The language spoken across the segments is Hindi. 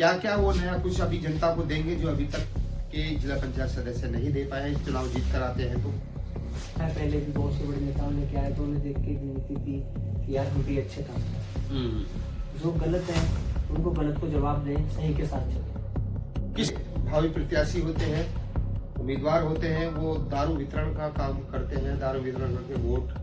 क्या क्या वो नया कुछ अभी जनता को देंगे जो अभी तक के जिला पंचायत सदस्य नहीं दे पाए, चुनाव जीत कर आते हैं? तो पहले भी बहुत से बड़े नेताओं ने क्या है तो उन्हें देख के एक नीति थी कि यार हम भी अच्छे काम करें, जो गलत है उनको गलत को जवाब दें, सही के साथ चलें। किस भावी प्रत्याशी होते हैं, उम्मीदवार होते हैं, वो दारू वितरण का काम करते हैं, दारू वितरण करके वोट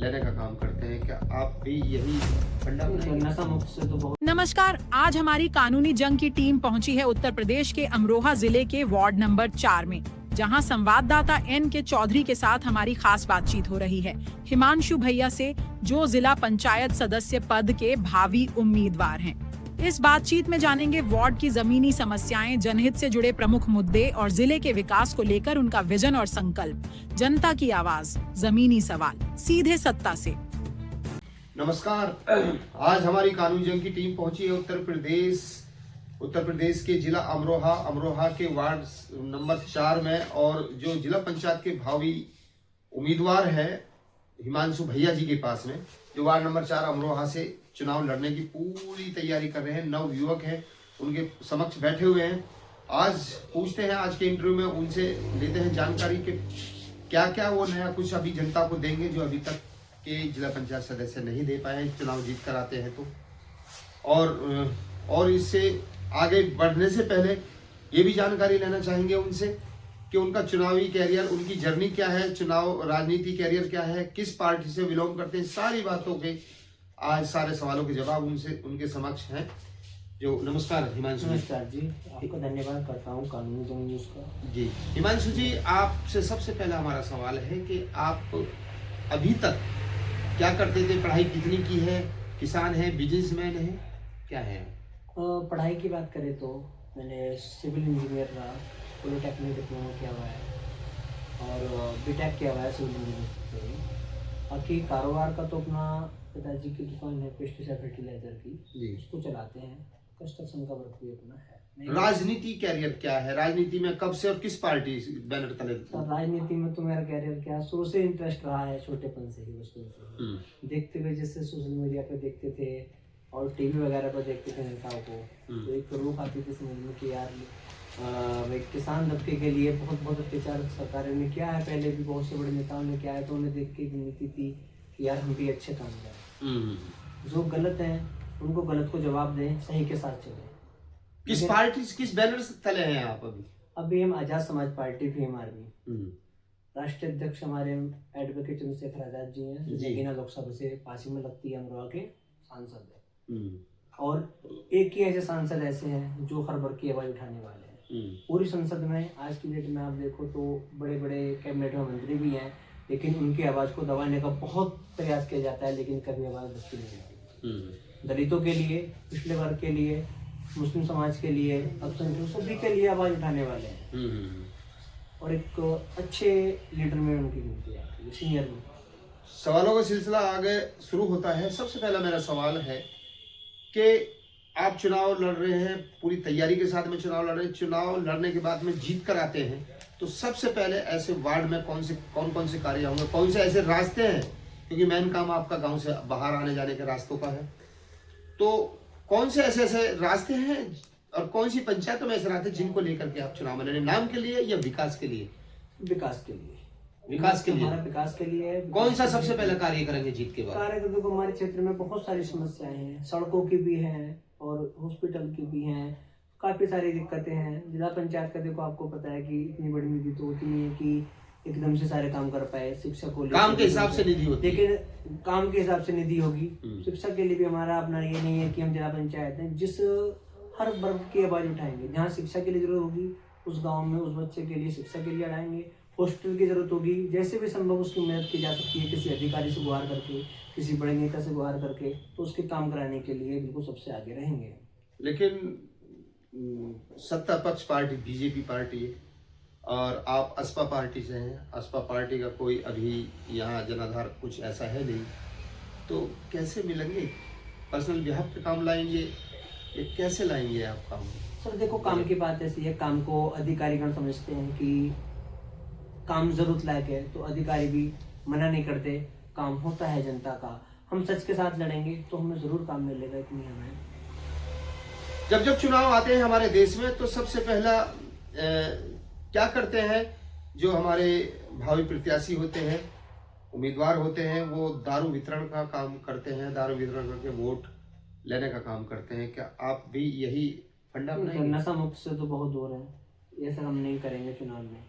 लेने का काम करते हैं। क्या आप भी यही फंडा अपनाएंगे? नशा मुक्त से तो बहुत। नमस्कार, आज हमारी कानूनी जंग की टीम पहुंची है उत्तर प्रदेश के अमरोहा जिले के वार्ड नंबर 4 में, जहां संवाददाता एन के चौधरी के साथ हमारी खास बातचीत हो रही है हिमांशु भैया से, जो जिला पंचायत सदस्य पद के भावी उम्मीदवार हैं। इस बातचीत में जानेंगे वार्ड की जमीनी समस्याएं, जनहित से जुड़े प्रमुख मुद्दे और जिले के विकास को लेकर उनका विजन और संकल्प। जनता की आवाज, जमीनी सवाल, सीधे सत्ता से। नमस्कार, आज हमारी कानूनी जंग की टीम पहुंची है उत्तर प्रदेश के जिला अमरोहा के वार्ड नंबर 4 में, और जो जिला पंचायत के भावी उम्मीदवार है हिमांशु भैया जी के पास में, जो वार्ड नंबर 4 अमरोहा से चुनाव लड़ने की पूरी तैयारी कर रहे हैं। नव युवक हैं, उनके समक्ष बैठे हुए हैं। आज पूछते हैं, आज के इंटरव्यू में उनसे लेते हैं जानकारी कि क्या क्या वो नया कुछ अभी जनता को देंगे जो अभी तक के जिला पंचायत सदस्य नहीं दे पाए, चुनाव जीत कर आते हैं। तो और इससे आगे बढ़ने से पहले ये भी जानकारी लेना चाहेंगे उनसे कि उनका चुनावी कैरियर, उनकी जर्नी क्या है, चुनाव राजनीति कैरियर क्या है, किस पार्टी से बिलोंग करते हैं, सारी बातों के आज सारे सवालों के जवाब उनके समक्ष हैं। जो नमस्कार हिमांशु। नमस्कार जी, आपको धन्यवाद करता हूँ कानूनी जंग न्यूज़ का। जी हिमांशु जी, आपसे सबसे पहला हमारा सवाल है कि आप अभी तक क्या करते थे, पढ़ाई कितनी की है, किसान है, बिजनेसमैन है, क्या है? पढ़ाई की बात करें तो मैंने सिविल इंजीनियर का पॉलिटेक्निक डिप्लोमा किया हुआ है और बीटेक किया हुआ है सिविल इंजीनियर से। बाकी कारोबार का तो अपना पिताजी की दुकान है पेस्टिसाइड फर्टिलाइजर की, उसको चलाते हैं। कंस्ट्रक्शन का वर्क भी अपना है। राजनीति कैरियर क्या है? राजनीति में कब से और किस पार्टी बैनर तले? राजनीति में तो मेरा कैरियर क्या, शुरू से इंटरेस्ट रहा है, छोटेपन से ही, बचपन से देखते हुए, जैसे सोशल मीडिया पे देखते थे और टीवी वगैरह पर देखते थे नेताओं को, तो एक रूप आती थी समझ में कि यार एक किसान दबके के लिए बहुत बहुत अत्याचार सरकार ने किया है। पहले भी बहुत से बड़े नेताओं ने किया है, तो उन्हें देख के एक नीति थी कि यार हम भी अच्छे काम करें, जो गलत है उनको गलत को जवाब दें, सही के साथ चलें। किस पार्टी, किस बैनर से तले हैं आप अभी हम आजाद समाज पार्टी फीम आर्मी, राष्ट्रीय अध्यक्ष हमारे एडवोकेट चंद्रशेखर आजाद जी हैं, जो लोकसभा से पासी में लगती है, अमरोहा के सांसद है। और एक ही ऐसे सांसद ऐसे हैं जो हर वर्ग की आवाज उठाने वाले हैं। पूरी संसद में आज की डेट में आप देखो तो बड़े बड़े कैबिनेट में मंत्री भी हैं, लेकिन उनकी आवाज को दबाने का बहुत प्रयास किया जाता है, लेकिन कभी आवाज दबती नहीं जाती। दलितों के लिए, पिछले वर्ग के लिए, मुस्लिम समाज के लिए, अल्पसंख्यकों, सभी के लिए आवाज उठाने वाले हैं और एक अच्छे लीडर में उनकी गिनती आती है, सीनियर में। सवालों का सिलसिला आगे शुरू होता है। सबसे पहला मेरा सवाल है कि आप चुनाव लड़ रहे हैं, पूरी तैयारी के साथ में चुनाव लड़ रहे हैं, चुनाव लड़ने के बाद में जीत कर आते हैं, तो सबसे पहले ऐसे वार्ड में कौन कौन से कार्य होंगे, कौन से ऐसे रास्ते हैं, क्योंकि मेन काम आपका गांव से बाहर आने जाने के रास्तों का है, तो कौन से ऐसे रास्ते हैं और कौन सी पंचायतों में ऐसे रास्ते जिनको लेकर के आप चुनाव में लड़े, नाम के लिए या विकास के लिए? विकास के लिए। हमारा विकास के लिए कौन सा सबसे पहला कार्य करेंगे जीत के बाद? कार्य तो देखो, हमारे क्षेत्र में बहुत सारी समस्याएं हैं, सड़कों की भी हैं और हॉस्पिटल की भी हैं, काफी सारी दिक्कतें हैं। जिला पंचायत का देखो, आपको पता है कि इतनी बड़ी निधि तो होती नहीं है कि एकदम से सारे काम कर पाए। शिक्षा को काम के हिसाब से निधि होती है, लेकिन काम के हिसाब से निधि होगी। शिक्षा के लिए भी हमारा अपना ये नहीं है कि हम जिला पंचायत है जिस हर वर्ग की आवाज उठाएंगे। जहाँ शिक्षा के लिए जरूरत होगी उस गाँव में उस बच्चे के लिए शिक्षा के लिए अड़ाएंगे। हॉस्टल की जरूरत होगी, जैसे भी संभव उसकी मदद की जा सकती है, किसी अधिकारी से गुहार करके, किसी बड़े नेता से गुहार करके, तो उसके काम कराने के लिए बिल्कुल सबसे आगे रहेंगे। लेकिन सत्ता पक्ष पार्टी बीजेपी पार्टी है और आप असपा पार्टी से हैं। असपा पार्टी का कोई अभी यहाँ जनाधार कुछ ऐसा है नहीं, तो कैसे मिलेंगे? पर्सनल बिहाफ पे काम लाएंगे, ये कैसे लाएंगे आप काम? सर देखो, काम की बात ऐसी है, काम को अधिकारीगण समझते हैं कि काम जरूरत लायक है, तो अधिकारी भी मना नहीं करते, काम होता है जनता का। हम सच के साथ लड़ेंगे तो हमें जरूर काम मिलेगा, इतनी हमें जब जब चुनाव आते हैं हमारे देश में तो सबसे पहला क्या करते हैं जो हमारे भावी प्रत्याशी होते हैं, उम्मीदवार होते हैं, वो दारू वितरण का काम करते हैं, दारू वितरण करके वोट लेने का काम करते हैं। क्या आप भी यही फंडा अपनाएंगे? नशा मुक्त से तो बहुत दूर है, ये सब हम नहीं करेंगे चुनाव में।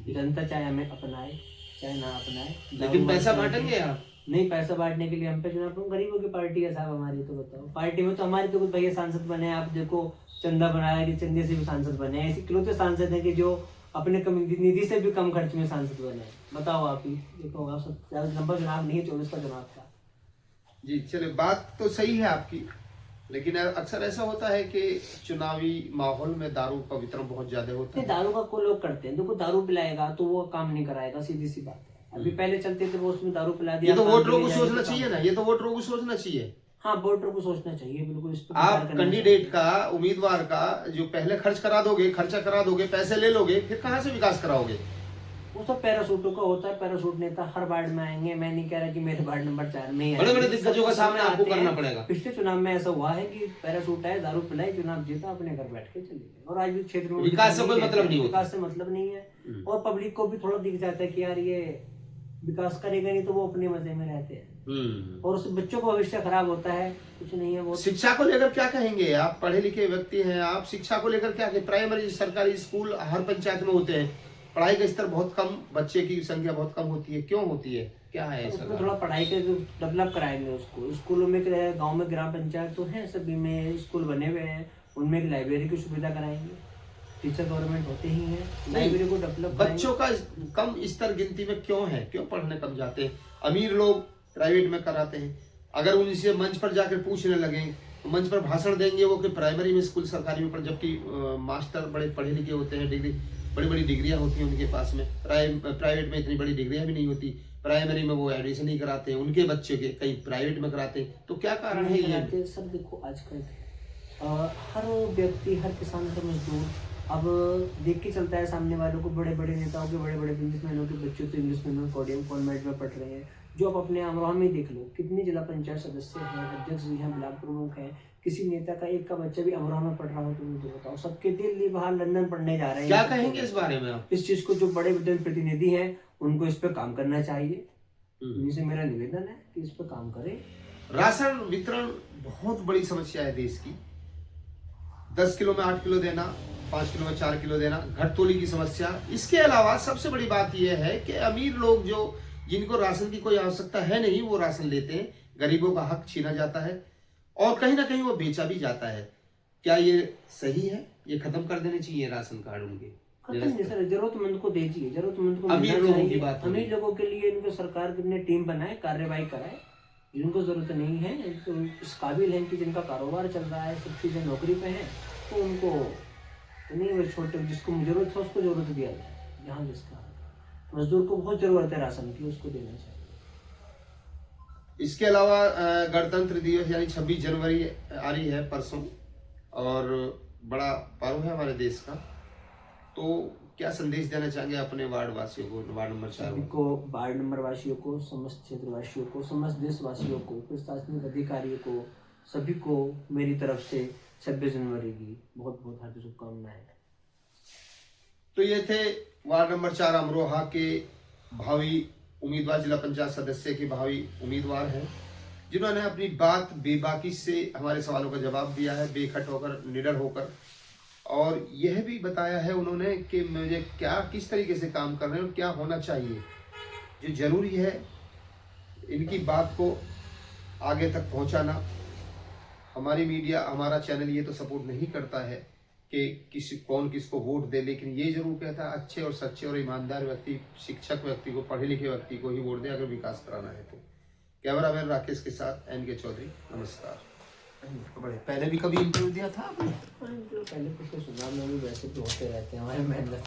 जनता चाहे हमें अपनाए चाहे ना अपनाए, लेकिन पैसा बांटेंगे आप? नहीं, पैसा बांटने के लिए हम पे चुनाव, गरीबों की पार्टी है साहब हमारी, तो बताओ पार्टी में तो हमारी तो कुछ भैया सांसद बने हैं, आप देखो चंदा बनाया कि चंदे से भी सांसद बने हैं, ऐसे इकलौते सांसद हैं कि जो अपने निधि से भी कम खर्च में सांसद बने हैं। बताओ आप ही देखो, आप सब लंबा चुनाव नहीं है, 24 का चुनाव था। जी चलिए, बात तो सही है आपकी, लेकिन अक्सर ऐसा होता है कि चुनावी माहौल में दारू का वितरण बहुत ज्यादा होता है। दारू का कोई लोग करते हैं, देखो दारू पिलाएगा तो वो काम नहीं कराएगा, सीधी सी बात है। अभी पहले चलते थे वो उसमें दारू पिला दिया। ये तो वोटरों को सोचना चाहिए ना, ये तो वोटरों को सोचना चाहिए। हाँ, वोटरों को सोचना चाहिए, बिल्कुल। इस पर आप कैंडिडेट का, उम्मीदवार का जो पहले खर्चा करा दोगे, पैसे ले लोगे, फिर कहाँ से विकास कराओगे? वो सब पैराशूटों का होता है, पैराशूट नेता हर वार्ड में आएंगे। मैं नहीं कह रहा कि मेरे वार्ड नंबर 4 में ही बड़े बड़े दिग्गजों का सामना आपको करना पड़ेगा। पिछले चुनाव में ऐसा हुआ है कि पैराशूट आए, दारू पिलाई, चुनाव जीता, अपने घर बैठ के चले गए। और आज भी क्षेत्र में विकास से कोई मतलब नहीं होता, विकास से मतलब नहीं है। और पब्लिक को भी थोड़ा दिख जाता है कि यार ये विकास करेगा नहीं, तो वो अपने मजे में रहते हैं और उस बच्चों का भविष्य खराब होता है। कुछ नहीं है वो। शिक्षा को लेकर क्या कहेंगे? आप पढ़े लिखे व्यक्ति हैं, आप शिक्षा को लेकर क्या कहें? प्राइमरी सरकारी स्कूल हर पंचायत में होते हैं, पढ़ाई का स्तर बहुत कम, बच्चे की संख्या बहुत कम होती है, क्यों होती है, क्या है ऐसा? उसको थोड़ा पढ़ाई के डेवलप कराएंगे उसको। स्कूलों में गांव में ग्राम पंचायत तो है, सभी में स्कूल बने हुए हैं, उनमें एक लाइब्रेरी की सुविधा कराएंगे। टीचर गवर्नमेंट होते ही हैं, लाइब्रेरी को डेवलप। बच्चों का कम स्तर गिनती में क्यों है? क्यों पढ़ने कम जाते हैं? अमीर लोग प्राइवेट में कराते हैं। अगर उनसे मंच पर जाकर पूछने लगे, मंच पर भाषण देंगे वो कि प्राइमरी में स्कूल सरकारी में, जबकि मास्टर बड़े पढ़े लिखे होते हैं, बड़ी बड़ी डिग्रियां होती हैं उनके पास में। प्राइवेट में इतनी बड़ी डिग्रियां भी नहीं होती। प्राइमरी में वो एडमिशन नहीं कराते, उनके बच्चे के कई प्राइवेट में कराते हैं। तो क्या कारण है ये? सर देखो, आजकल हर व्यक्ति, हर किसान, हर मजदूर अब देख के चलता है सामने वालों को। बड़े बड़े नेताओं के, बड़े बड़े बिजनेसमैनों के बच्चे तो इंग्लिश मीडियम कोडियम कॉन्वेंट में पढ़ रहे हैं। जो आप अपने अमरोहा में देख लो, कितने जिला पंचायत सदस्य हैं, अध्यक्ष जी हैं, ब्लॉक प्रमुख हैं। किसी नेता का एक का बच्चा भी अमरोहा में पढ़ रहा हो तो मुझे बताओ। सबके दिल्ली, बाहर, लंदन पढ़ने जा रहे हैं। क्या कहेंगे इस बारे में आप? इस चीज को जो बड़े प्रतिनिधि हैं उनको इस पर काम करना चाहिए। उन्हीं से मेरा निवेदन है कि इस पर काम करें। राशन वितरण बहुत बड़ी समस्या है देश की। 10 किलो में 8 किलो देना, 5 किलो में 4 किलो देना, घटतोली की समस्या। इसके अलावा सबसे बड़ी बात यह है कि अमीर लोग जो, जिनको राशन की कोई आवश्यकता है नहीं, वो राशन लेते हैं। गरीबों का हक छीना जाता है और कहीं ना कहीं वो बेचा भी जाता है। क्या ये सही है? ये खत्म कर देने चाहिए राशन कार्ड उनके। खत्म नहीं सर, जरूरतमंद को दीजिए, जरूरतमंद को अमीर लोगों की बात, अमीर लोगों के लिए इनको सरकार ने टीम बनाए, कार्यवाही कराए। जिनको जरूरत नहीं है, तो इस काबिल है कि जिनका कारोबार चल रहा है, सब चीजें नौकरी पे है, तो उनको नहीं, वो छोटे जिसको जरूरत है उसको जरूरत दिया जाए। जहाँ जिसका मजदूर को बहुत जरूरत है राशन की, उसको देना चाहिए। इसके अलावा गणतंत्र दिवस यानी 26 जनवरी आ रही है परसों, और बड़ा पर्व है हमारे देश का। तो क्या संदेश देना चाहेंगे अपने वार्ड वासियों को, वार्ड नंबर 4 को, वार्ड नंबर वासियों को, समस्त क्षेत्र वासियों को, समस्त देशवासियों को, प्रशासनिक अधिकारियों को, सभी को मेरी तरफ से 26 जनवरी की बहुत बहुत हार्दिक शुभकामनाएं। तो ये थे वार्ड नंबर 4 अमरोहा के भावी उम्मीदवार, जिला पंचायत सदस्य के भावी उम्मीदवार हैं, जिन्होंने अपनी बात बेबाकी से हमारे सवालों का जवाब दिया है, बेखट होकर, निडर होकर। और यह भी बताया है उन्होंने कि मुझे क्या, किस तरीके से काम कर रहे हैं और क्या होना चाहिए। जो जरूरी है, इनकी बात को आगे तक पहुंचाना। हमारी मीडिया, हमारा चैनल ये तो सपोर्ट नहीं करता है कि कौन किसको वोट दे, लेकिन ये जरूर कहता है अच्छे और सच्चे और ईमानदार व्यक्ति, शिक्षक व्यक्ति को, पढ़े लिखे व्यक्ति को ही वोट दे अगर विकास कराना है तो। कैमरामैन राकेश के साथ NK चौधरी, नमस्कार। पहले भी कभी इंटरव्यू दिया था आपने? पहले पिछले चुनाव में भी वैसे तो होते रहते हैं हमारे मेहनत में।